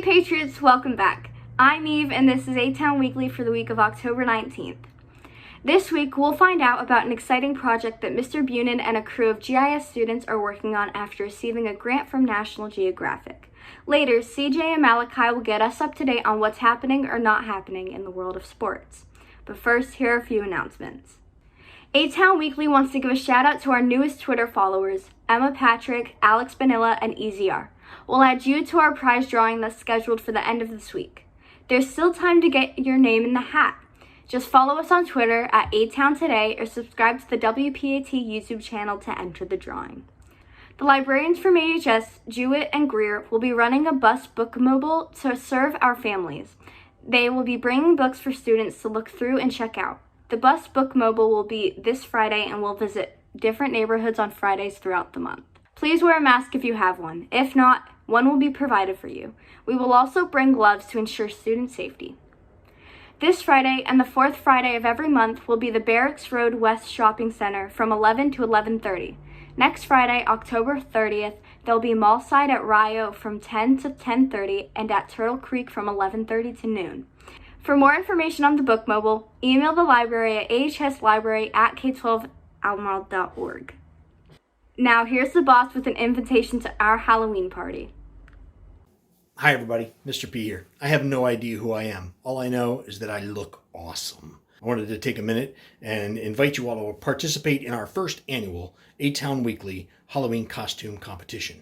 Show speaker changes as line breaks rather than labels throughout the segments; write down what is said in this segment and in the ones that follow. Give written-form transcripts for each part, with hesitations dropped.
Patriots, welcome back. I'm Eve, and this is ATown Weekly for the week of October 19th. This week, we'll find out about an exciting project that Mr. Bunin and a crew of GIS students are working on after receiving a grant from National Geographic. Later, CJ and Malachi will get us up to date on what's happening or not happening in the world of sports. But first, here are a few announcements. ATown Weekly wants to give a shout out to our newest Twitter followers, Emma Patrick, Alex Vanilla, and EZR. We'll add you to our prize drawing that's scheduled for the end of this week. There's still time to get your name in the hat. Just follow us on Twitter at ATown Today or subscribe to the WPAT YouTube channel to enter the drawing. The librarians from AHS, Jewett and Greer, will be running a bus book mobile to serve our families. They will be bringing books for students to look through and check out. The bus book mobile will be this Friday and will visit different neighborhoods on Fridays throughout the month. Please wear a mask if you have one. If not, one will be provided for you. We will also bring gloves to ensure student safety. This Friday and the fourth Friday of every month will be the Barracks Road West Shopping Center from 11 to 11:30. Next Friday, October 30th, there'll be mall side at Rio from 10 to 10:30 and at Turtle Creek from 11:30 to noon. For more information on the book mobile, email the library at ahslibrary@k12albemarle.org. Now, here's the boss with an invitation to our Halloween party.
Hi everybody, Mr. P here. I have no idea who I am. All I know is that I look awesome. I wanted to take a minute and invite you all to participate in our first annual ATown Weekly Halloween costume competition.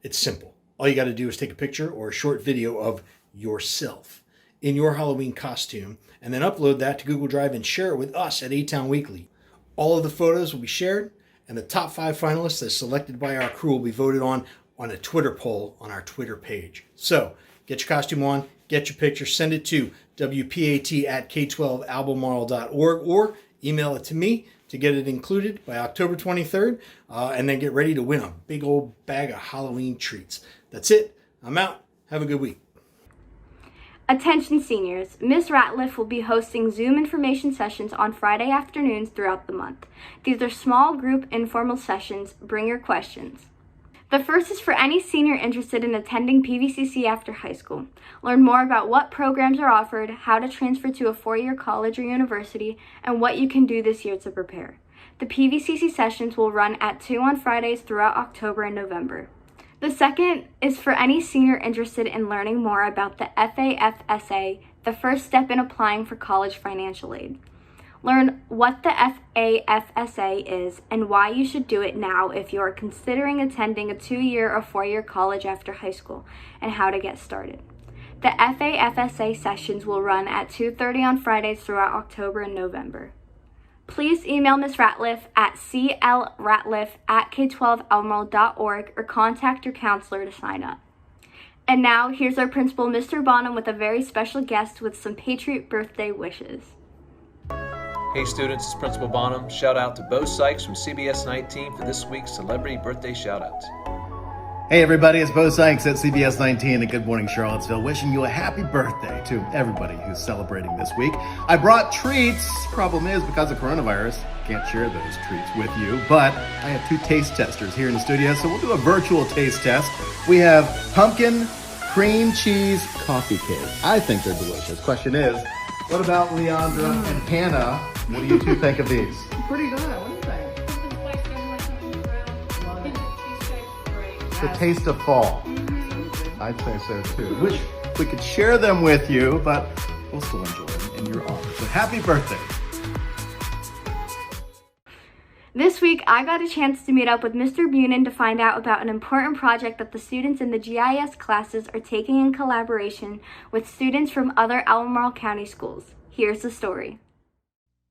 It's simple. All you got to do is take a picture or a short video of yourself in your Halloween costume and then upload that to Google Drive and share it with us at ATown Weekly. All of the photos will be shared, and the top 5 finalists as selected by our crew will be voted on a Twitter poll on our Twitter page. So get your costume on, get your picture, send it to WPAT@k12albemarle.org or email it to me to get it included by October 23rd, and then get ready to win a big old bag of Halloween treats. That's it. I'm out. Have a good week.
Attention seniors, Ms. Ratliff will be hosting Zoom information sessions on Friday afternoons throughout the month. These are small group informal sessions. Bring your questions. The first is for any senior interested in attending PVCC after high school. Learn more about what programs are offered, how to transfer to a 4-year college or university, and what you can do this year to prepare. The PVCC sessions will run at 2 on Fridays throughout October and November. The second is for any senior interested in learning more about the FAFSA, the first step in applying for college financial aid. Learn what the FAFSA is and why you should do it now if you are considering attending a 2-year or 4-year college after high school, and how to get started. The FAFSA sessions will run at 2:30 on Fridays throughout October and November. Please email Ms. Ratliff at clratliff@k12albemarle.org or contact your counselor to sign up. And now, here's our principal, Mr. Bonham, with a very special guest with some Patriot birthday wishes.
Hey students, it's Principal Bonham. Shout out to Bo Sykes from CBS 19 for this week's celebrity birthday shout outs.
Hey everybody, it's Bo Sykes at CBS 19 and Good Morning Charlottesville, wishing you a happy birthday to everybody who's celebrating this week. I brought treats. Problem is, because of coronavirus, can't share those treats with you, but I have 2 taste testers here in the studio, so we'll do a virtual taste test. We have pumpkin cream cheese coffee cake. I think they're delicious. Question is, what about Leandra and Hannah? What do you two think of these?
Pretty good. What do you think?
It's the taste of fall. I'd say so too. Wish we could share them with you, but we'll still enjoy them in your honor. So happy birthday.
This week, I got a chance to meet up with Mr. Bunin to find out about an important project that the students in the GIS classes are taking in collaboration with students from other Albemarle County schools. Here's the story.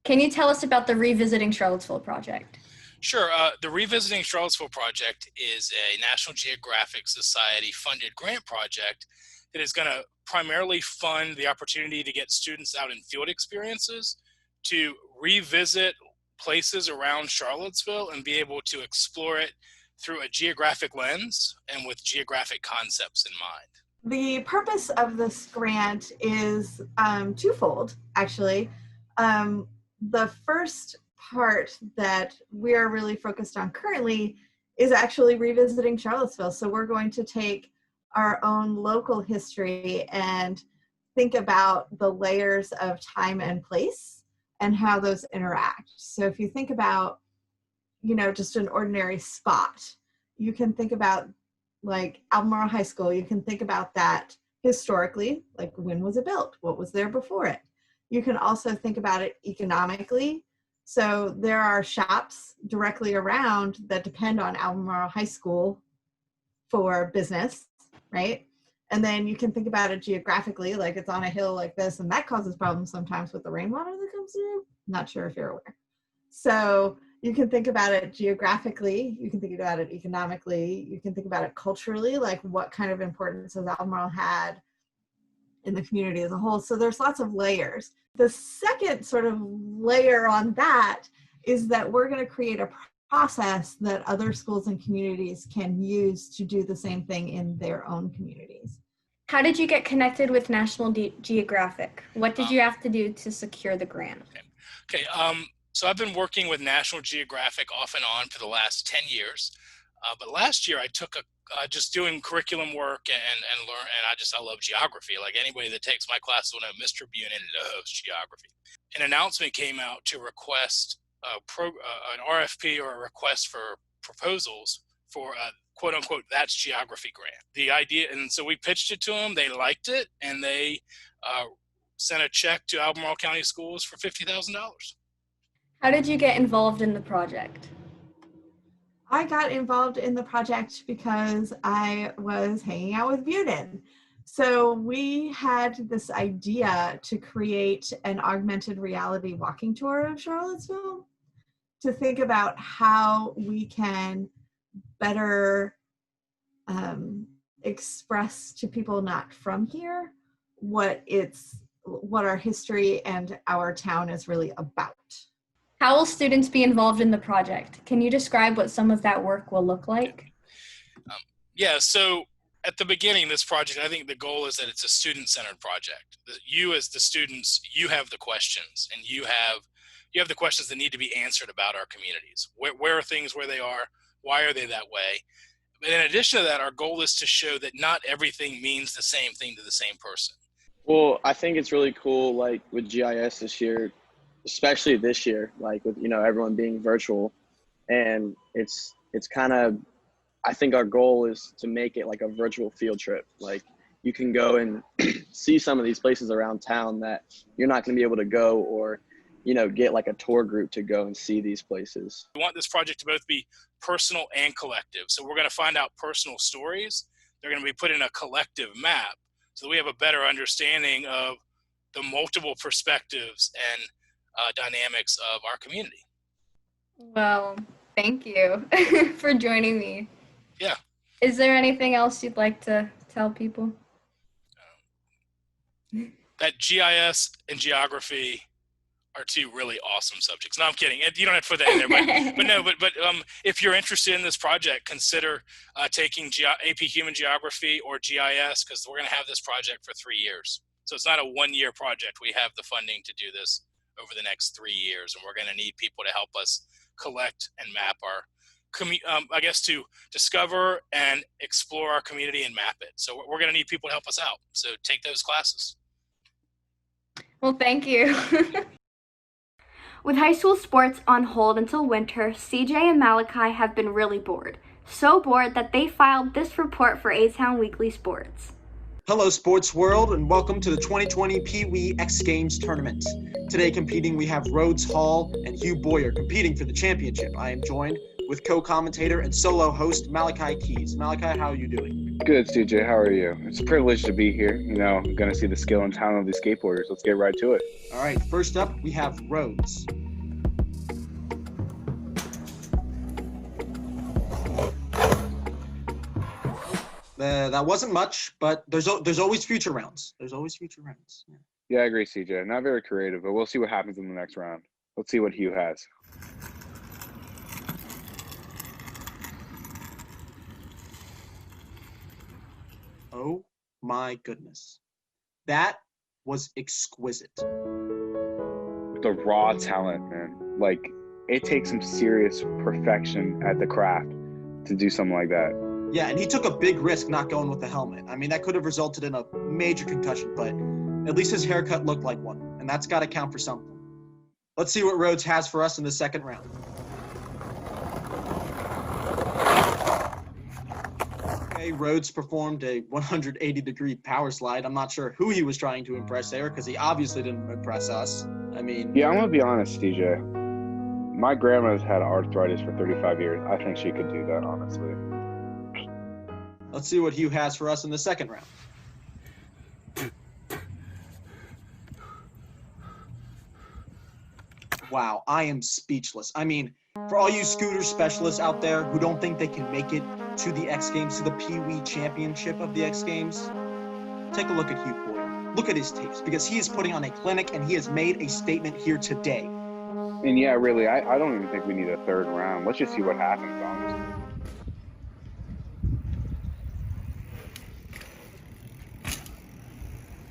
Can you tell us about the Revisiting Charlottesville project?
Sure. The Revisiting Charlottesville project is a National Geographic Society funded grant project that is going to primarily fund the opportunity to get students out in field experiences to revisit places around Charlottesville and be able to explore it through a geographic lens and with geographic concepts in mind.
The purpose of this grant is twofold, actually. The first part that we're really focused on currently is actually revisiting Charlottesville. So we're going to take our own local history and think about the layers of time and place and how those interact. So if you think about, just an ordinary spot, you can think about like Albemarle High School, you can think about that historically, like when was it built? What was there before it? You can also think about it economically. So there are shops directly around that depend on Albemarle High School for business, right? And then you can think about it geographically, like it's on a hill like this, and that causes problems sometimes with the rainwater that comes through. Not sure if you're aware. So you can think about it geographically, you can think about it economically, you can think about it culturally, like what kind of importance has Albemarle had in the community as a whole. So there's lots of layers. The second sort of layer on that is that we're going to create a process that other schools and communities can use to do the same thing in their own communities.
How did you get connected with National Geographic? What did you have to do to secure the grant?
Okay. So I've been working with National Geographic off and on for the last 10 years. But last year I took just doing curriculum work and learn, and I love geography. Like anybody that takes my class will know Mr. Bunin loves geography. An announcement came out to request an RFP or a request for proposals for a quote unquote that's geography grant. The idea, and so we pitched it to them, they liked it, and they sent a check to Albemarle County Schools for $50,000.
How did you get involved in the project?
I got involved in the project because I was hanging out with Bunin. So we had this idea to create an augmented reality walking tour of Charlottesville, to think about how we can better express to people not from here what our history and our town is really about.
How will students be involved in the project? Can you describe what some of that work will look like?
Yeah, so at the beginning of this project, I think the goal is that it's a student-centered project. You as the students, you have the questions, and you have the questions that need to be answered about our communities. Where are things where they are? Why are they that way? But in addition to that, our goal is to show that not everything means the same thing to the same person.
Well, I think it's really cool, like with GIS this year, especially this year, like with, everyone being virtual, and it's kind of, I think our goal is to make it like a virtual field trip. Like you can go and see some of these places around town that you're not going to be able to go, or, get like a tour group to go and see these places.
We want this project to both be personal and collective. So we're going to find out personal stories. They're going to be put in a collective map so that we have a better understanding of the multiple perspectives and dynamics of our community.
Well, thank you for joining me.
Yeah.
Is there anything else you'd like to tell people?
That GIS and geography are two really awesome subjects. No, I'm kidding. You don't have to put that in there, but if you're interested in this project, consider taking AP Human Geography or GIS, because we're going to have this project for 3 years. So it's not a one-year project. We have the funding to do this over the next 3 years, and we're going to need people to help us collect and map our to discover and explore our community and map it. So we're going to need people to help us out. So take those classes.
Well, thank you. With high school sports on hold until winter, CJ and Malachi have been really bored. So bored that they filed this report for ATown Weekly Sports.
Hello, sports world, and welcome to the 2020 Pee-wee X Games tournament. Today competing, we have Rhodes Hall and Hugh Boyer competing for the championship. I am joined with co-commentator and solo host Malachi Keys. Malachi, how are you doing?
Good, CJ. How are you? It's a privilege to be here. I'm going to see the skill and talent of these skateboarders. Let's get right to it.
All right, first up, we have Rhodes. That wasn't much, but there's always future rounds. There's always future rounds.
Yeah, I agree, CJ. Not very creative, but we'll see what happens in the next round. Let's see what Hugh has.
Oh my goodness. That was exquisite.
The raw talent, man. Like, it takes some serious perfection at the craft to do something like that.
Yeah, and he took a big risk not going with the helmet. I mean, that could have resulted in a major concussion, but at least his haircut looked like one, and that's got to count for something. Let's see what Rhodes has for us in the second round. Okay, Rhodes performed a 180-degree power slide. I'm not sure who he was trying to impress there, because he obviously didn't impress us. I mean...
Yeah, I'm going to be honest, DJ. My grandma's had arthritis for 35 years. I think she could do that, honestly.
Let's see what Hugh has for us in the second round. Wow, I am speechless. I mean, for all you scooter specialists out there who don't think they can make it to the X Games, to the Pee-wee Championship of the X Games, take a look at Hugh Boyer. Look at his tapes, because he is putting on a clinic and he has made a statement here today.
And yeah, really, I don't even think we need a third round. Let's just see what happens, honestly.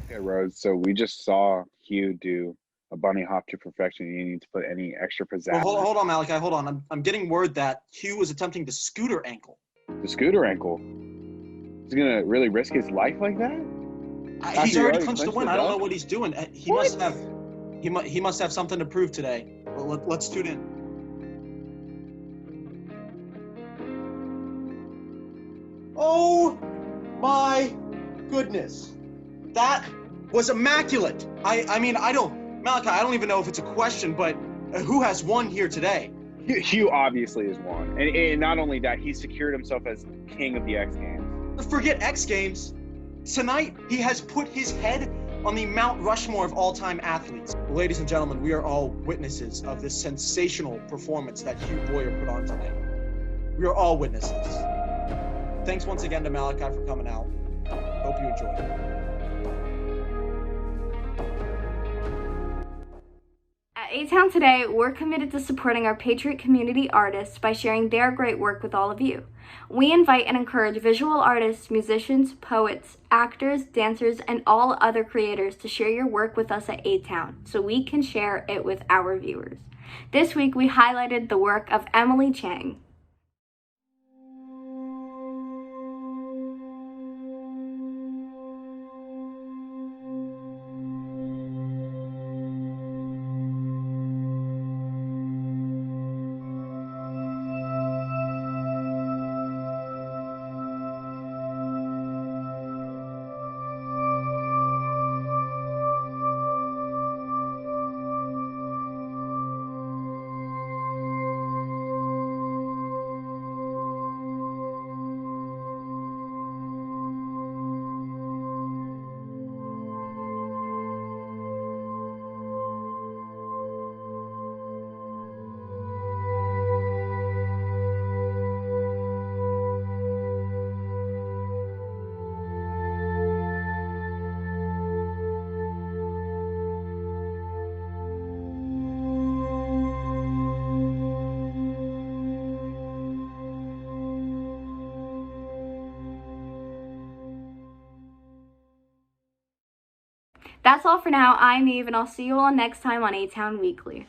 Okay, Rhodes, so we just saw Hugh do a bunny hop to perfection. You need to put any extra pizzazz.
Well, hold on, Malachi, hold on. I'm getting word that Hugh was attempting to scooter ankle.
The scooter ankle? He's going to really risk his life like that?
He's already clinched the win. I don't know what he's doing. He must have something to prove today. Well, let's tune in. Oh my goodness. That was immaculate. Malachi, I don't even know if it's a question, but who has won here today?
Hugh obviously has won. And not only that, he secured himself as king of the X Games.
Forget X Games. Tonight, he has put his head on the Mount Rushmore of all-time athletes. Ladies and gentlemen, we are all witnesses of this sensational performance that Hugh Boyer put on tonight. We are all witnesses. Thanks once again to Malachi for coming out. Hope you enjoyed.
At ATown today, we're committed to supporting our Patriot community artists by sharing their great work with all of you. We invite and encourage visual artists, musicians, poets, actors, dancers, and all other creators to share your work with us at ATown so we can share it with our viewers. This week, we highlighted the work of Emily Chang. That's all for now. I'm Eve, and I'll see you all next time on ATown Weekly.